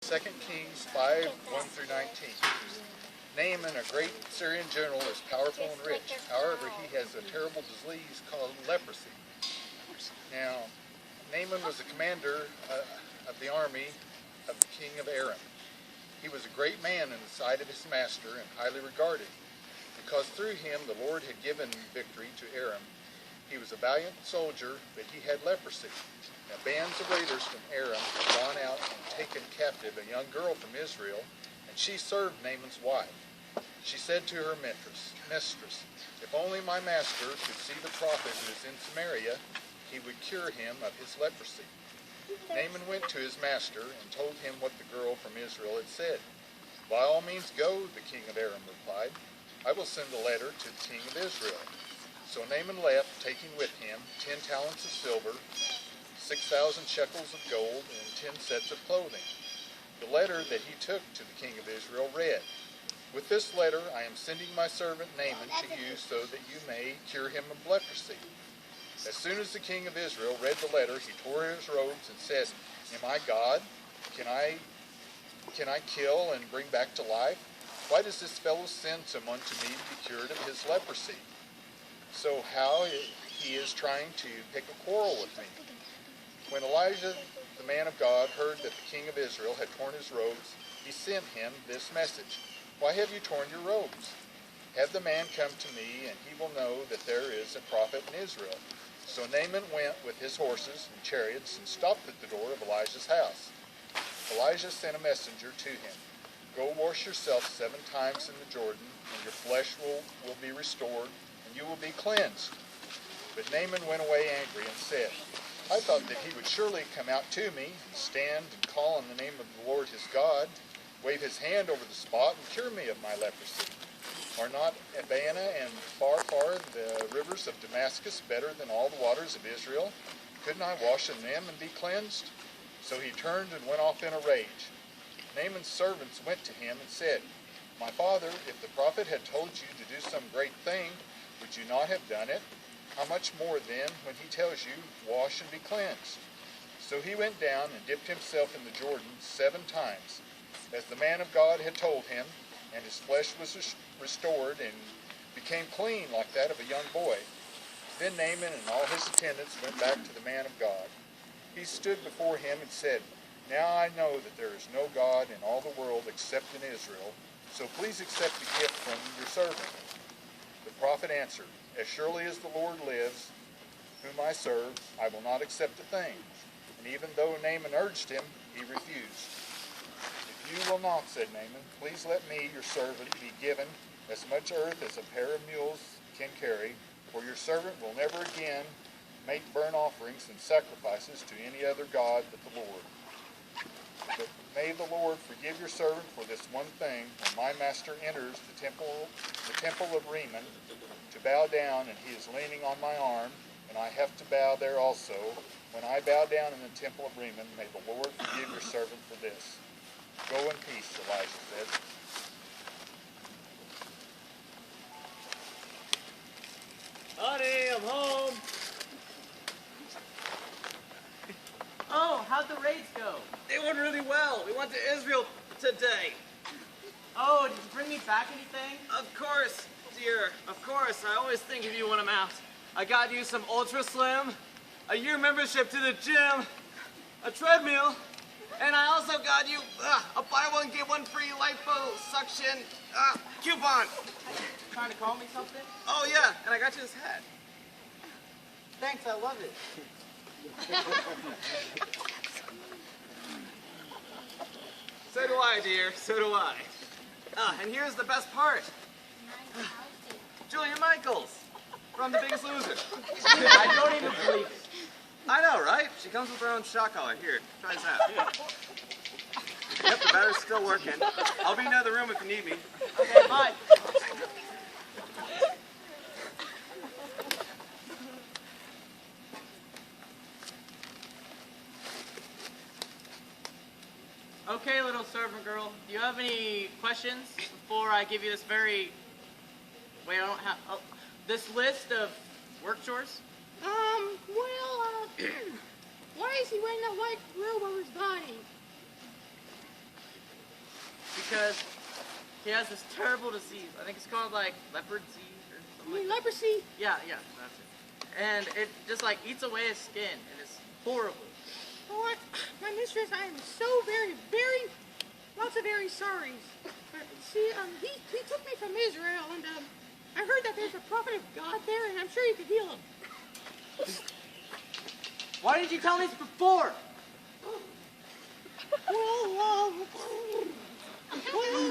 2 Kings 5, 1 through 19. Naaman, a great Syrian general, is powerful and rich. However, he has a terrible disease called leprosy. Now, Naaman was the commander of the army of the king of Aram. He was a great man in the sight of his master and highly regarded, because through him the Lord had given victory to Aram. He was a valiant soldier, but he had leprosy. Now, bands of raiders from Aram had gone out and taken captive a young girl from Israel, and she served Naaman's wife. She said to her mistress, "If only my master could see the prophet who is in Samaria, he would cure him of his leprosy." Naaman went to his master and told him what the girl from Israel had said. "By all means go," the king of Aram replied. "I will send a letter to the king of Israel." So Naaman left, taking with him 10 talents of silver, 6,000 shekels of gold, and 10 sets of clothing. The letter that he took to the king of Israel read, "With this letter I am sending my servant Naaman to you so that you may cure him of leprosy." As soon as the king of Israel read the letter, he tore his robes and said, "Am I God? Can I kill and bring back to life? Why does this fellow send someone to me to be cured of his leprosy? So how he is trying to pick a quarrel with me." When Elijah, the man of God, heard that the king of Israel had torn his robes, he sent him this message, "Why have you torn your robes? Have the man come to me, and he will know that there is a prophet in Israel." So Naaman went with his horses and chariots and stopped at the door of Elijah's house. Elijah sent a messenger to him, "Go wash yourself 7 times in the Jordan, and your flesh will be restored, and you will be cleansed." But Naaman went away angry and said, "I thought that he would surely come out to me and stand and call on the name of the Lord his God, wave his hand over the spot and cure me of my leprosy. Are not Abana and far the rivers of Damascus better than all the waters of Israel? Couldn't I wash in them and be cleansed?" So he turned and went off in a rage. Naaman's servants went to him and said, "My father, if the prophet had told you to do some great thing, would you not have done it? How much more then when he tells you, 'Wash and be cleansed'?" So he went down and dipped himself in the Jordan 7 times, as the man of God had told him, and his flesh was restored and became clean like that of a young boy. Then Naaman and all his attendants went back to the man of God. He stood before him and said, "Now I know that there is no God in all the world except in Israel, so please accept a gift from your servant." The prophet answered, "As surely as the Lord lives, whom I serve, I will not accept a thing." And even though Naaman urged him, he refused. "If you will not," said Naaman, "please let me, your servant, be given as much earth as a pair of mules can carry, for your servant will never again make burnt offerings and sacrifices to any other god but the Lord. But may the Lord forgive your servant for this one thing, when my master enters the temple of Rimmon to bow down, and he is leaning on my arm, and I have to bow there also. When I bow down in the temple of Rimmon, may the Lord forgive your servant for this." "Go in peace," Elijah said. Honey, I'm home. Oh, how'd the raids go? They went really well. We went to Israel today. Oh, did you bring me back anything? Of course, dear. Of course. I always think of you when I'm out. I got you some Ultra Slim, a year membership to the gym, a treadmill, and I also got you a buy one get one free liposuction coupon. Trying to call me something? Oh yeah, and I got you this hat. Thanks, I love it. So do I, dear. So do I. And here's the best part. Julia Michaels from The Biggest Loser. I don't even believe it. I know, right? She comes with her own shock collar. Here, try this out. Yep, the battery's still working. I'll be in another room if you need me. Okay, bye. Okay, little servant girl, do you have any questions before I give you this wait, I don't have, this list of work chores? Why is he wearing that white robe on his body? because he has this terrible disease. I think it's called like leopard disease or something. You mean like that. leprosy? Yeah, that's it. And it just like eats away his skin, and it's horrible. Oh, my mistress, I am so very, lots of very sorry. See, he took me from Israel, and I heard that there's a prophet of God there, and I'm sure you could heal him. Why did you tell me this before? Well,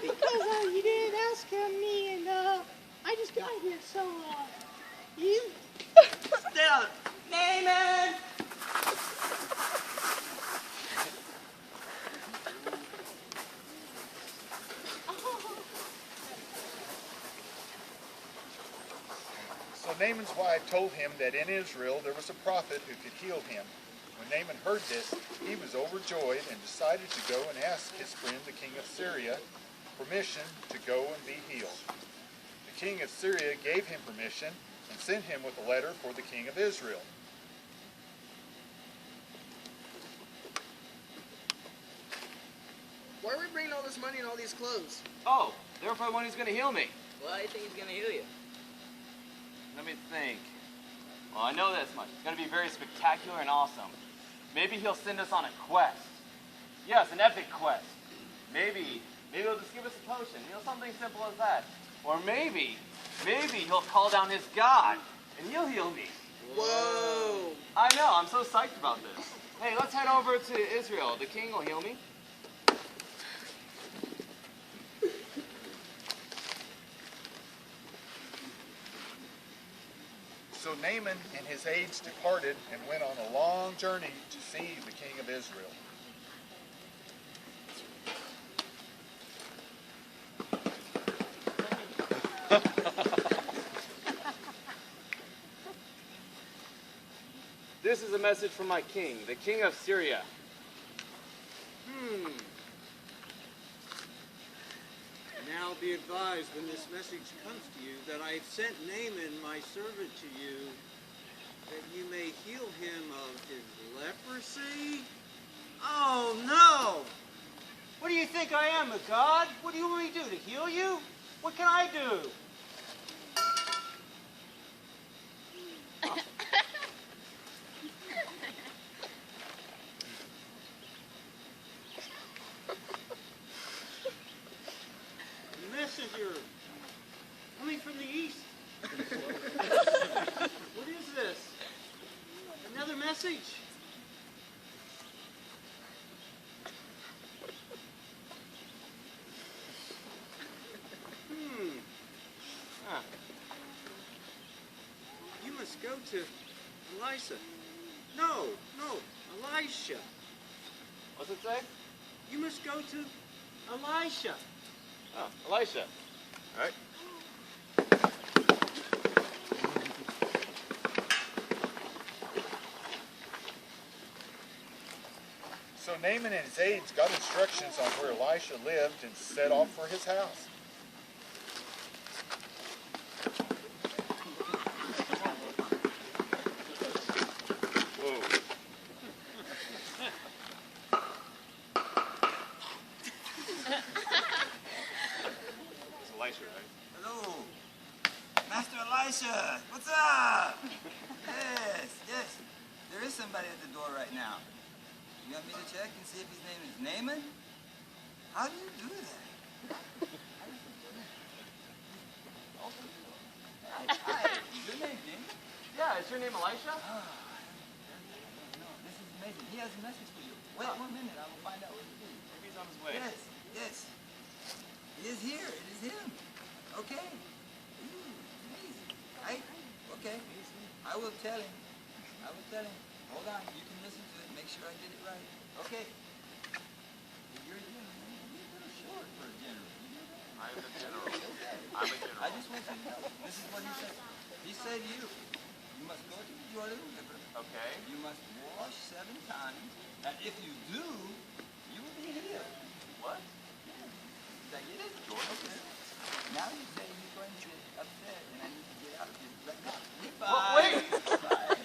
because you didn't ask me, and I just got here, so you. Stay out of it. Naaman! So Naaman's wife told him that in Israel there was a prophet who could heal him. When Naaman heard this, he was overjoyed and decided to go and ask his friend the king of Syria permission to go and be healed. The king of Syria gave him permission and sent him with a letter for the king of Israel. Why are we bringing all this money and all these clothes? Oh, they're for the one who's going to heal me. Why do you think he's gonna heal you? Let me think. Well, I know this much. It's going to be very spectacular and awesome. Maybe he'll send us on a quest. Yes, an epic quest. Maybe he'll just give us a potion. Something simple as that. Or maybe he'll call down his God and he'll heal me. Whoa! I know, I'm so psyched about this. Hey, let's head over to Israel. The king will heal me. So Naaman and his aides departed and went on a long journey to see the king of Israel. This is a message from my king, the king of Syria. Now be advised when this message comes to you that I've sent Naaman, my servant, to you, that you may heal him of his leprosy. Oh no! What do you think I am, a god? What do you want me to do, to heal you? What can I do? Messenger, coming from the east. What is this? Another message? You must go to Elisha. No, Elisha. What's it say? You must go to Elisha. Oh, Elisha. All right. So Naaman and his aides got instructions on where Elisha lived and set off for his house. Elisha, right? Hello, Master Elisha. What's up? Yes. There is somebody at the door right now. You want me to check and see if his name is Naaman? How do you do that? Hi. Is your name Naaman? Yeah, is your name Elisha? Oh, no. This is amazing. He has a message for you. Wait 1 minute. I will find out what it is. Maybe he's on his way. Yes. He is here. It is him. Okay. Ooh, amazing. Okay. I will tell him. Hold on. You can listen to it. Make sure I get it right. Okay. You're a general. You're a little short for a general. I'm a general. Okay. I'm a general. I just want you to know. This is what he said. He said you must go to the Jordan River. Okay. You must wash 7 times. And if you do, you will be healed. What? Did I get it? Okay. Now you say you're going to get upset and I need to get out of here right now. Goodbye. Wait! Bye.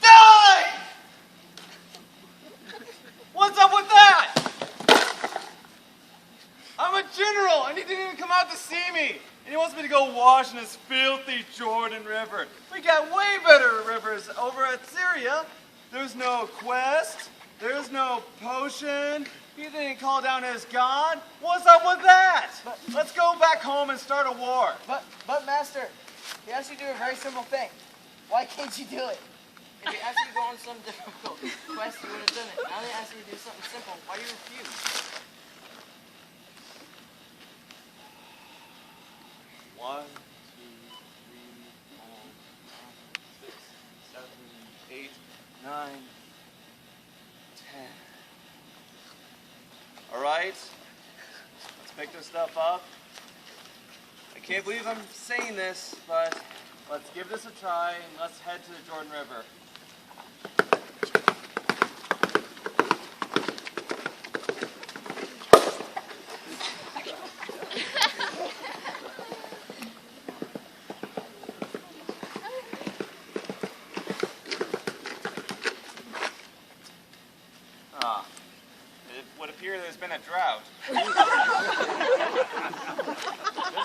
Die! What's up with that? didn't even come out to see me. And he wants me to go wash in this filthy Jordan River. We got way better rivers over at Syria. There's no quest. There's no potion. He didn't call down his God. What's up with that? Let's go back home and start a war. But Master, he asked you to do a very simple thing. Why can't you do it? If he asked you to go on some difficult quest, you would have done it. Now they ask you to do something simple. Why do you refuse? 1, 2, 3, 4, 5, 6, 7, 8, 9, 10. All right, let's pick this stuff up. I can't believe I'm saying this, but let's give this a try and let's head to the Jordan River. It would appear there's been a drought. This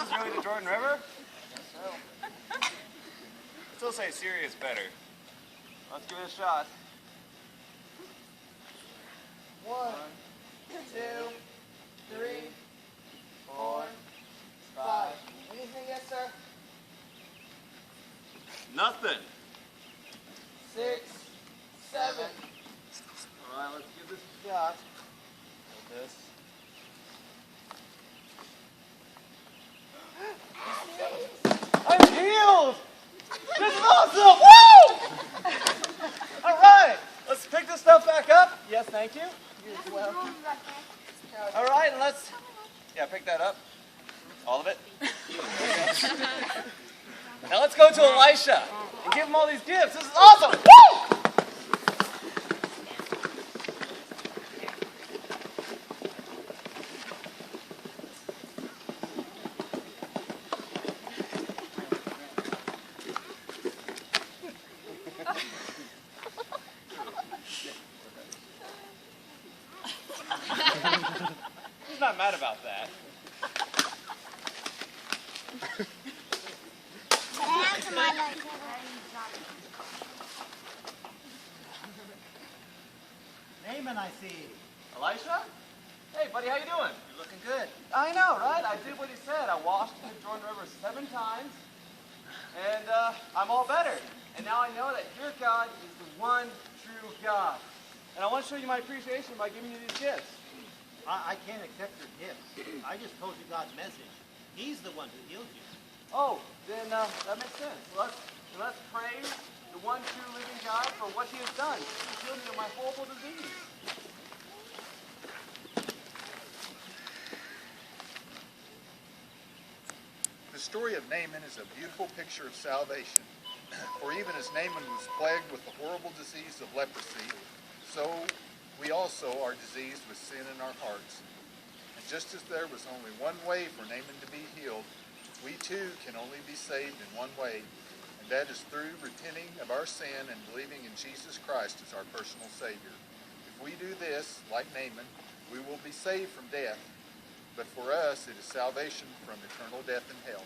is really the Jordan River? So, I'd still say Syria is better. Let's give it a shot. 1, 2, 3, 4, 5. Anything yet, sir? Nothing. 6, 7. All right, let's give this a shot. Hold this. I'm healed! This is awesome! Woo! All right, let's pick this stuff back up. Yes, thank you. You're welcome. All right, and let's, pick that up. All of it. Now let's go to Elisha and give him all these gifts. This is awesome! Woo! He's not mad about that. Naaman, I see. Elisha? Hey, buddy, how you doing? You're looking good. I know, right? I did what he said. I washed in the Jordan River 7 times, and I'm all better. And now I know that your God is the one true God. And I want to show you my appreciation by giving you these gifts. I can't accept your gifts. I just told you God's message. He's the one who healed you. Oh, then that makes sense. Let's praise the one true living God for what he has done. He healed me of my horrible disease. The story of Naaman is a beautiful picture of salvation. For even as Naaman was plagued with the horrible disease of leprosy, so we also are diseased with sin in our hearts. And just as there was only one way for Naaman to be healed, we too can only be saved in one way, and that is through repenting of our sin and believing in Jesus Christ as our personal Savior. If we do this, like Naaman, we will be saved from death, but for us it is salvation from eternal death and hell.